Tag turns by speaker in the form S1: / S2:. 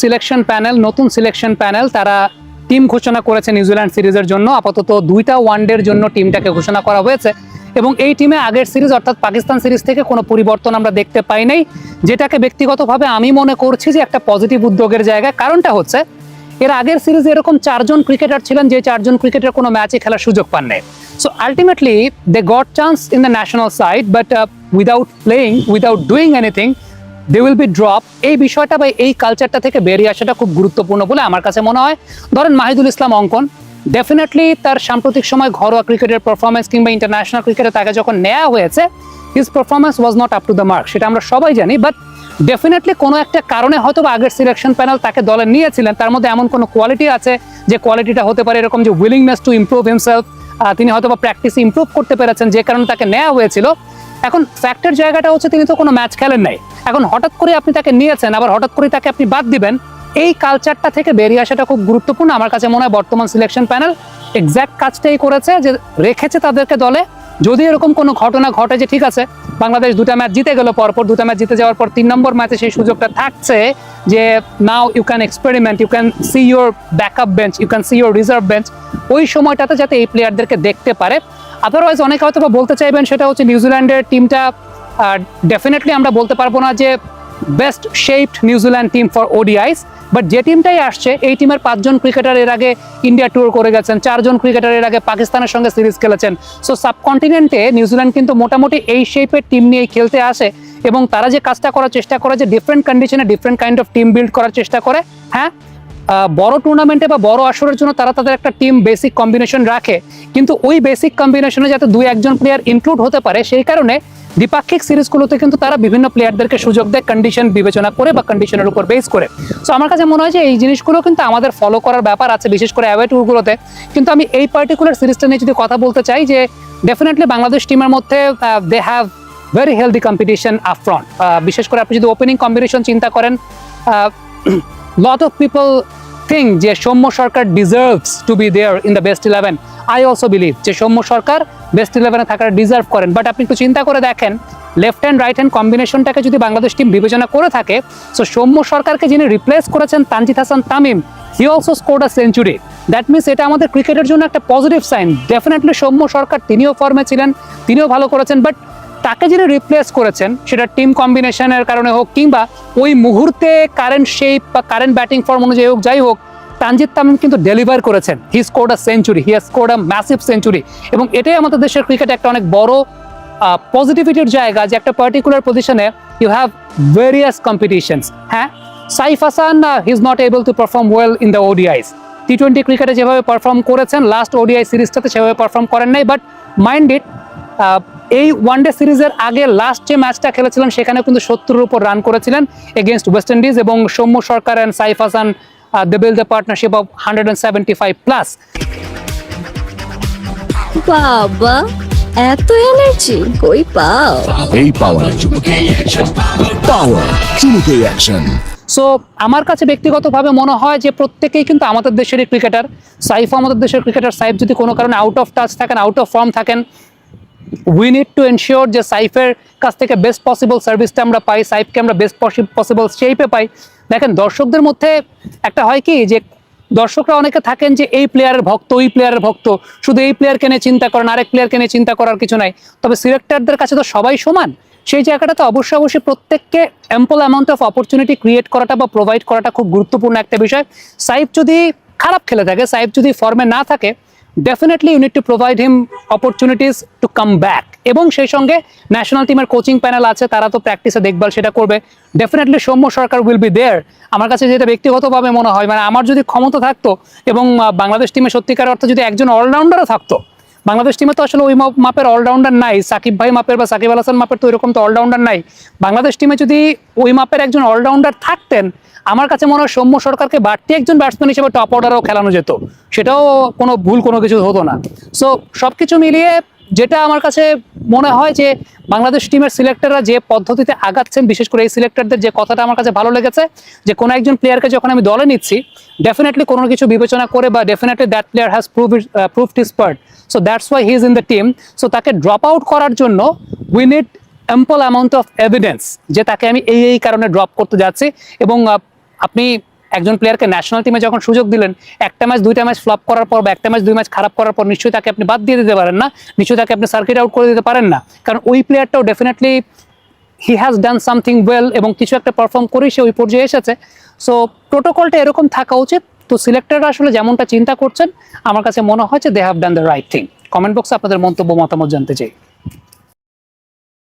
S1: Selection panel, নতুন selection panel, তারা team ঘোষণা করেছে নিউজিল্যান্ড সিরিজের জন্য। আপাতত 2টা ওয়ানডের জন্য টিমটাকে ঘোষণা করা হয়েছে এবং এই টিমে আগের সিরিজ অর্থাৎ পাকিস্তান সিরিজ থেকে কোনো পরিবর্তন আমরা দেখতে পাই নাই, যেটাকে ব্যক্তিগতভাবে আমি মনে করছি যে একটা পজিটিভ উদ্যোগের জায়গা। কারণটা হচ্ছে এর আগের সিরিজে এরকম 4জন ক্রিকেটার ছিলেন যে 4জন ক্রিকেটার কোনো ম্যাচে খেলার সুযোগ পান নাই। So ultimately they got chance in the national side, but without playing, without doing anything they will be drop. এই বিষয়টা বা এই কালচারটা থেকে বেরিয়ে আসাটা খুব গুরুত্বপূর্ণ বলে আমার কাছে মনে হয়। ধরেন মাহিদুল ইসলাম অঙ্কন, ডেফিনেটলি তার সাম্প্রতিক সময় ঘরোয়া ক্রিকেটের পারফরমেন্স কিংবা ইন্টারন্যাশনাল ক্রিকেটে তাকে যখন নেওয়া হয়েছে, his performance was not up to the mark, সেটা আমরা সবাই জানি। বাট ডেফিনেটলি কোনো একটা কারণে হয়তো আগের সিলেকশন প্যানেল তাকে দলে নিয়েছিলেন, তার মধ্যে এমন কোনো কোয়ালিটি আছে যে কোয়ালিটিটা হতে পারে এরকম যে উইলিংনেস টু ইমপ্রুভ হিমসেলফ, তিনি হয়তো বা প্র্যাকটিসে ইমপ্রুভ করতে পেরেছেন যে কারণে তাকে নেওয়া হয়েছিল। এখন ফ্যাক্টের জায়গাটা হচ্ছে তিনি তো কোনো ম্যাচ খেলেন নাই, এখন হঠাৎ করে আপনি তাকে নিয়েছেন, আবার হঠাৎ করে তাকে আপনি বাদ দিবেন, এই কালচারটা থেকে বেরিয়ে আসাটা খুব গুরুত্বপূর্ণ। আমার কাছে মনে হয় বর্তমান সিলেকশন প্যানেল এক্স্যাক্ট কাজটাই করেছে, যে রেখেছে তাদেরকে দলে। যদি এরকম কোনো ঘটনা ঘটে যে ঠিক আছে বাংলাদেশ 2টা ম্যাচ জিতে গেল, পরপর 2টা ম্যাচ জিতে যাওয়ার পর 3 নম্বর ম্যাচে সেই সুযোগটা থাকছে যে now you can experiment, you can see your backup bench, you can see your reserve bench, ওই সময়টাতে যাতে এই প্লেয়ারদেরকে দেখতে পারে। আদারওয়াইজ অনেকে হয়তো বলতে চাইবেন সেটা হচ্ছে নিউজিল্যান্ডের টিমটা ডেফিনেটলি আমরা বলতে পারবো না যে best shaped New Zealand team for ওডিআইস, but যে টিমটাই আসছে এই টিমের 5জন ক্রিকেটার এর আগে ইন্ডিয়া ট্যুর করে গেছেন, 4জন ক্রিকেটার এর আগে পাকিস্তানের সঙ্গে সিরিজ খেলেছেন। সো সাবকন্টিনেন্টে নিউজিল্যান্ড কিন্তু মোটামুটি এই শেপের টিম নিয়ে খেলতে আসে এবং তারা যে কাজটা করার চেষ্টা করে যে ডিফারেন্ট কন্ডিশনে different kind of team build করার চেষ্টা করে। হ্যাঁ, বড় টুর্নামেন্টে বা বড় আসরের জন্য তারা তাদের একটা টিম বেসিক কম্বিনেশন রাখে, কিন্তু ওই বেসিক কম্বিনেশনে যাতে 2-1জন প্লেয়ার ইনক্লুড হতে পারে সেই কারণে দ্বিপাক্ষিক সিরিজগুলোতে কিন্তু তারা বিভিন্ন প্লেয়ারদেরকে সুযোগ দেয় কন্ডিশন বিবেচনা করে বা কন্ডিশনের উপর বেস করে। সো আমার কাছে মনে হয় যে এই জিনিসগুলো কিন্তু আমাদের ফলো করার ব্যাপার আছে, বিশেষ করে অ্যাওয়ে ট্যুরগুলোতে। কিন্তু আমি এই পার্টিকুলার সিরিজটা নিয়ে যদি কথা বলতে চাই যে ডেফিনেটলি বাংলাদেশ টিমের মধ্যে they have very healthy competition up front. বিশেষ করে আপনি যদি ওপেনিং কম্বিনেশন চিন্তা করেন, লট অফ পিপল think যে Soumya Sarkar deserves to be there in the best 11। I also believe যে সৌম্য সরকার বেস্ট 11-এ থাকার ডিজার্ভ করেন। বাট আপনি একটু চিন্তা করে দেখেন লেফট হ্যান্ড রাইট হ্যান্ড কম্বিনেশনটাকে যদি বাংলাদেশ টিম বিবেচনা করে থাকে, সো সৌম্য সরকারকে যিনি রিপ্লেস করেছেন Tanzid Hasan Tamim, he also scored a century. That means এটা আমাদের ক্রিকেটের জন্য একটা পজিটিভ সাইন। ডেফিনেটলি সৌম্য সরকার তিনিও ফর্মে ছিলেন, তিনিও ভালো করেছেন, বাট তাকে যিনি রিপ্লেস করেছেন সেটা টিম কম্বিনেশনের কারণে হোক কিংবা ওই মুহূর্তে কারেন্ট শেপ বা কারেন্ট ব্যাটিং ফর্ম অনুযায়ী হোক, যাই হোক, তানজিদ তামিম কিন্তু ডেলিভার করেছেন। He scored a century, he has scored a massive century. এবং এটাই আমাদের দেশের ক্রিকেটে একটা অনেক বড় পজিটিভিটির জায়গা যে একটা পার্টিকুলার পজিশনে ইউ হ্যাভ ভেরিয়াস কম্পিটিশনস। হ্যাঁ, Saif Hassan he is not able to perform well in the ODIs. টি-20 ক্রিকেটে যেভাবে পারফর্ম করেছেন লাস্ট ওডিআই সিরিজটাতে সেভাবে পারফর্ম করেন নাই। বাট মাইন্ড ইট, এই ওয়ানডে সিরিজের আগে লাস্ট যে ম্যাচটা খেলেছিলেন সেখানে কিন্তু 70-এর উপর রান করেছিলেন এগেনস্ট ওয়েস্ট ইন্ডিজ, এবং Soumya Sarkar and Saif Hassan they build a partnership of 175 plus.
S2: বাবা, এত এনার্জি কই পাও?
S3: এই পাওয়ার চুমুকে অ্যাকশন।
S1: সো আমার কাছে ব্যক্তিগতভাবে মনে হয় যে প্রত্যেকেই কিন্তু আমাদের দেশেরই ক্রিকেটার। সাইফ আমাদের দেশের ক্রিকেটার। সাইফ যদি কোনো কারণে আউট অফ টাচ থাকেন, আউট অফ ফর্ম থাকেন, উই নিড টু এনশিওর যে সাইফের কাছ থেকে বেস্ট পসিবল সার্ভিসটা আমরা পাই, সাইফকে আমরা বেস্ট পসিবল শেপে পাই। দেখেন দর্শকদের মধ্যে একটা হয় কি যে দর্শকরা অনেকে থাকেন যে এই প্লেয়ারের ভক্ত, ওই প্লেয়ারের ভক্ত, শুধু এই প্লেয়ারকে নিয়ে চিন্তা করেন, আরেক প্লেয়ারকে নিয়ে চিন্তা করার কিছু নাই। তবে সিলেক্টরদের কাছে তো সবাই সমান। সেই জায়গাটাতে অবশ্যই প্রত্যেককে ample amount of opportunity create করাটা বা প্রোভাইড করাটা খুব গুরুত্বপূর্ণ একটা বিষয়। সাইফ যদি খারাপ খেলে থাকে, সাইফ যদি ফর্মে না থাকে, definitely you need to provide him opportunities to come back. এবং সেই সঙ্গে ন্যাশনাল টিমের কোচিং প্যানেল আছে, তারা তো প্র্যাকটিসে দেখভাল সেটা করবে। Definitely Soumya Sarkar will be there. আমার কাছে যেটা ব্যক্তিগতভাবে মনে হয়, মানে আমার যদি ক্ষমতা থাকতো এবং বাংলাদেশ টিমে সত্যিকার অর্থে যদি একজন অলরাউন্ডারও থাকতো, বাংলাদেশ টিমে তো আসলে ওই মাপের অলরাউন্ডার নাই, সাকিব ভাই মাপের বা সাকিব আল হাসান মাপের তো এরকম তো অলরাউন্ডার নাই। বাংলাদেশ টিমে যদি ওই মাপের একজন অলরাউন্ডার থাকতেন, আমার কাছে মনে হয় সৌম্য সরকারকে বাড়তি একজন ব্যাটসম্যান হিসেবে টপ অর্ডারও খেলানো যেত, সেটাও কোনো কিছু হতো না। সো সবকিছু মিলিয়ে যেটা আমার কাছে মনে হয় যে বাংলাদেশ টিমের সিলেক্টররা যে পদ্ধতিতে আগাচ্ছেন, বিশেষ করে এই সিলেক্টরদের যে কথাটা আমার কাছে ভালো লেগেছে যে কোনো একজন প্লেয়ারকে যখন আমি দলে নিচ্ছি ডেফিনেটলি কোনো কিছু বিবেচনা করে বা definitely that player has proved his part, so that's why he is in the team. So তাকে ড্রপ আউট করার জন্য we need ample amount of evidence যে তাকে আমি এই কারণে ড্রপ করতে যাচ্ছি। এবং আপনি একজন প্লেয়ারকে ন্যাশনাল টিমে যখন সুযোগ দিলেন, একটা ম্যাচ দুইটা ম্যাচ ফ্লপ করার পর বা একটা ম্যাচ দুই ম্যাচ খারাপ করার পর নিশ্চয়ই তাকে আপনি বাদ দিয়ে দিতে পারেন না, নিশ্চয়ই তাকে আপনি সার্কিট আউট করে দিতে পারেন না, কারণ ওই প্লেয়ারটাও definitely he has done something well এবং কিছু একটা পারফর্ম করেই সে ওই পর্যায়ে এসেছে। সো প্রোটোকলটা এরকম থাকা উচিত। তো সিলেক্টররা আসলে যেমনটা চিন্তা করছেন আমার কাছে মনে হয় যে they have done the right thing. Comment বক্সে আপনাদের মন্তব্য মতামত জানতে চাই।